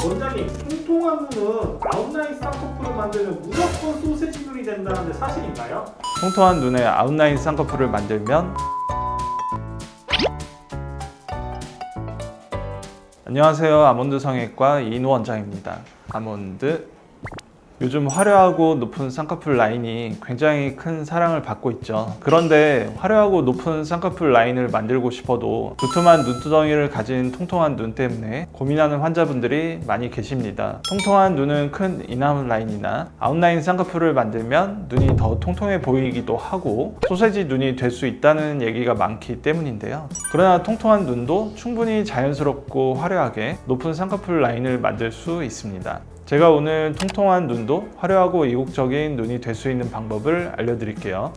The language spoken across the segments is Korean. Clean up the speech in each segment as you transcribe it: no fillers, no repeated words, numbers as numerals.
원장님, 통통한 눈은 아웃라인 쌍꺼풀을 만들면 무조건 소세지 눈이 된다는데 사실인가요? 통통한 눈에 아웃라인 쌍꺼풀을 만들면 안녕하세요. 아몬드 성형외과 이인호 원장입니다. 아몬드. 요즘 화려하고 높은 쌍꺼풀 라인이 굉장히 큰 사랑을 받고 있죠. 그런데 화려하고 높은 쌍꺼풀 라인을 만들고 싶어도 두툼한 눈두덩이를 가진 통통한 눈 때문에 고민하는 환자분들이 많이 계십니다. 통통한 눈은 큰 이너브 라인이나 아웃라인 쌍꺼풀을 만들면 눈이 더 통통해 보이기도 하고 소세지 눈이 될 수 있다는 얘기가 많기 때문인데요. 그러나 통통한 눈도 충분히 자연스럽고 화려하게 높은 쌍꺼풀 라인을 만들 수 있습니다. 제가 오늘 통통한 눈도 화려하고 이국적인 눈이 될 수 있는 방법을 알려드릴게요.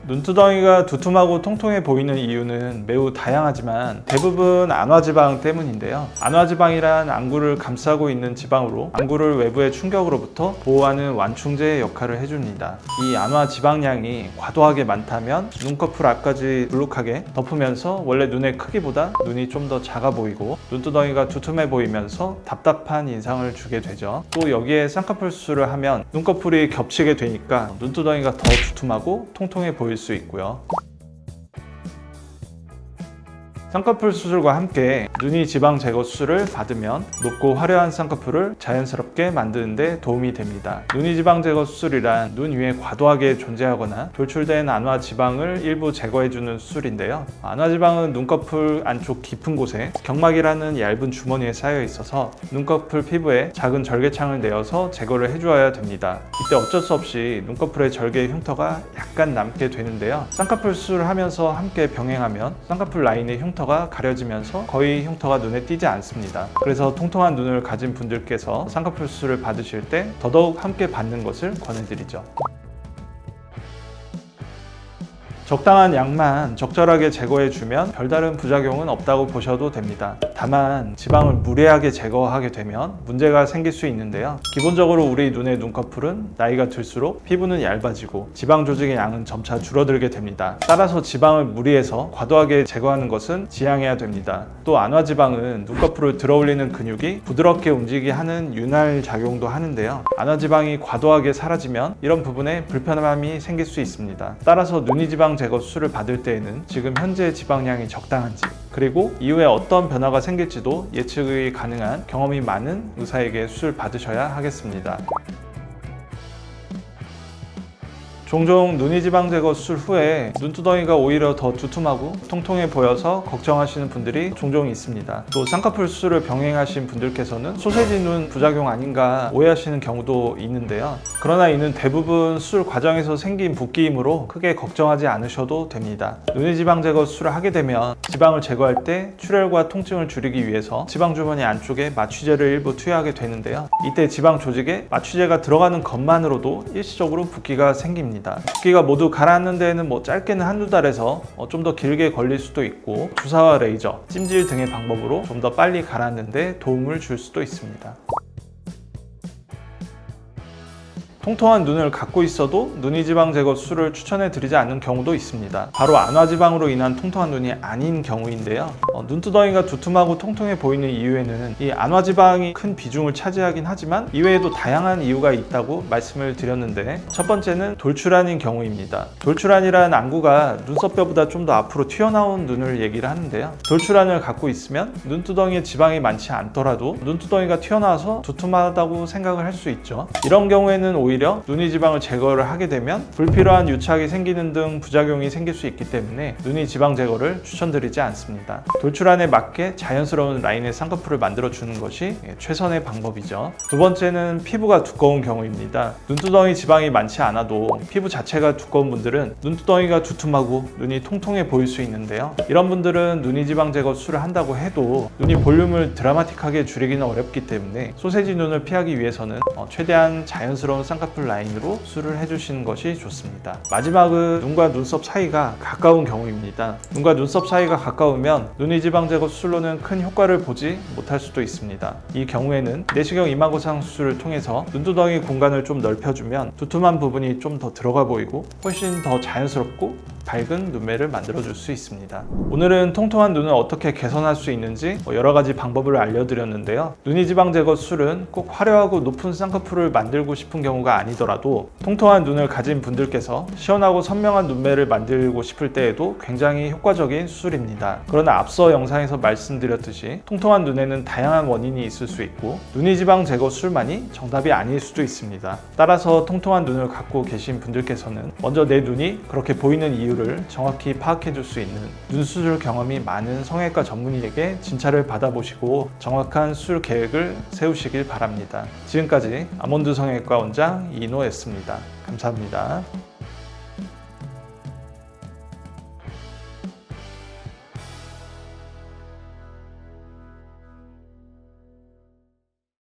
눈두덩이가 두툼하고 통통해 보이는 이유는 매우 다양하지만 대부분 안화지방 때문인데요. 안화지방이란 안구를 감싸고 있는 지방으로 안구를 외부의 충격으로부터 보호하는 완충제 역할을 해줍니다. 이 안화지방량이 과도하게 많다면 눈꺼풀 앞까지 불룩하게 덮으면서 원래 눈의 크기보다 눈이 좀 더 작아 보이고 눈두덩이가 두툼해 보이면서 답답한 인상을 주게 되죠. 또 여기에 쌍꺼풀 수술을 하면 눈꺼풀이 겹치게 되니까 눈두덩이가 더 두툼하고 통통해 보일 수 있고요. 쌍꺼풀 수술과 함께 눈이 지방 제거 수술을 받으면 높고 화려한 쌍꺼풀을 자연스럽게 만드는 데 도움이 됩니다. 눈이 지방 제거 수술이란 눈 위에 과도하게 존재하거나 돌출된 안화 지방을 일부 제거해주는 수술인데요. 안화 지방은 눈꺼풀 안쪽 깊은 곳에 경막이라는 얇은 주머니에 쌓여 있어서 눈꺼풀 피부에 작은 절개창을 내어서 제거를 해주어야 됩니다. 이때 어쩔 수 없이 눈꺼풀의 절개 흉터가 약간 남게 되는데요. 쌍꺼풀 수술을 하면서 함께 병행하면 쌍꺼풀 라인의 흉터가 가려지면서 거의 흉터가 눈에 띄지 않습니다. 그래서 통통한 눈을 가진 분들께서 쌍꺼풀 수술을 받으실 때 더더욱 함께 받는 것을 권해드리죠. 적당한 양만 적절하게 제거해주면 별다른 부작용은 없다고 보셔도 됩니다. 다만 지방을 무리하게 제거하게 되면 문제가 생길 수 있는데요. 기본적으로 우리 눈의 눈꺼풀은 나이가 들수록 피부는 얇아지고 지방 조직의 양은 점차 줄어들게 됩니다. 따라서 지방을 무리해서 과도하게 제거하는 것은 지양해야 됩니다. 또 안화지방은 눈꺼풀을 들어올리는 근육이 부드럽게 움직이게 하는 윤활 작용도 하는데요. 안화지방이 과도하게 사라지면 이런 부분에 불편함이 생길 수 있습니다. 따라서 눈이 지방 제거 수술을 받을 때에는 지금 현재 지방량이 적당한지 그리고 이후에 어떤 변화가 생길지도 예측이 가능한 경험이 많은 의사에게 수술 받으셔야 하겠습니다. 종종 눈이 지방 제거 수술 후에 눈두덩이가 오히려 더 두툼하고 통통해 보여서 걱정하시는 분들이 종종 있습니다. 또 쌍꺼풀 수술을 병행하신 분들께서는 소세지 눈 부작용 아닌가 오해하시는 경우도 있는데요. 그러나 이는 대부분 수술 과정에서 생긴 붓기이므로 크게 걱정하지 않으셔도 됩니다. 눈이 지방 제거 수술을 하게 되면 지방을 제거할 때 출혈과 통증을 줄이기 위해서 지방 주머니 안쪽에 마취제를 일부 투여하게 되는데요. 이때 지방 조직에 마취제가 들어가는 것만으로도 일시적으로 붓기가 생깁니다. 붓기가 모두 가라앉는 데에는 짧게는 한두 달에서 좀 더 길게 걸릴 수도 있고 주사와 레이저, 찜질 등의 방법으로 좀 더 빨리 가라앉는 데 도움을 줄 수도 있습니다. 통통한 눈을 갖고 있어도 눈이 지방 제거 수술을 추천해 드리지 않는 경우도 있습니다. 바로 안화지방으로 인한 통통한 눈이 아닌 경우인데요. 눈두덩이가 두툼하고 통통해 보이는 이유에는 이 안화지방이 큰 비중을 차지하긴 하지만 이외에도 다양한 이유가 있다고 말씀을 드렸는데 첫 번째는 돌출안인 경우입니다. 돌출안이란 안구가 눈썹뼈보다 좀 더 앞으로 튀어나온 눈을 얘기를 하는데요. 돌출안을 갖고 있으면 눈두덩이에 지방이 많지 않더라도 눈두덩이가 튀어나와서 두툼하다고 생각을 할 수 있죠. 이런 경우에는 오히려 눈이 지방을 제거를 하게 되면 불필요한 유착이 생기는 등 부작용이 생길 수 있기 때문에 눈이 지방 제거를 추천드리지 않습니다. 돌출안에 맞게 자연스러운 라인의 쌍꺼풀을 만들어주는 것이 최선의 방법이죠. 두 번째는 피부가 두꺼운 경우입니다. 눈두덩이 지방이 많지 않아도 피부 자체가 두꺼운 분들은 눈두덩이가 두툼하고 눈이 통통해 보일 수 있는데요. 이런 분들은 눈이 지방 제거 수술을 한다고 해도 눈이 볼륨을 드라마틱하게 줄이기는 어렵기 때문에 소세지 눈을 피하기 위해서는 최대한 자연스러운 쌍꺼풀 라인으로 수술을 해주시는 것이 좋습니다. 마지막은 눈과 눈썹 사이가 가까운 경우입니다. 눈과 눈썹 사이가 가까우면 눈이 지방 제거 수술로는 큰 효과를 보지 못할 수도 있습니다. 이 경우에는 내시경 이마거상 수술을 통해서 눈두덩이 공간을 좀 넓혀주면 두툼한 부분이 좀 더 들어가 보이고 훨씬 더 자연스럽고 밝은 눈매를 만들어줄 수 있습니다. 오늘은 통통한 눈을 어떻게 개선할 수 있는지 여러 가지 방법을 알려드렸는데요. 눈이 지방 제거 술은 꼭 화려하고 높은 쌍꺼풀을 만들고 싶은 경우가 아니더라도 통통한 눈을 가진 분들께서 시원하고 선명한 눈매를 만들고 싶을 때에도 굉장히 효과적인 수술입니다. 그러나 앞서 영상에서 말씀드렸듯이 통통한 눈에는 다양한 원인이 있을 수 있고 눈이 지방 제거 술만이 정답이 아닐 수도 있습니다. 따라서 통통한 눈을 갖고 계신 분들께서는 먼저 내 눈이 그렇게 보이는 이유를 정확히 파악해 줄 수 있는 눈 수술 경험이 많은 성형외과 전문의에게 진찰을 받아보시고 정확한 수술 계획을 세우시길 바랍니다. 지금까지 아몬드 성형외과 원장 이인호였습니다. 감사합니다.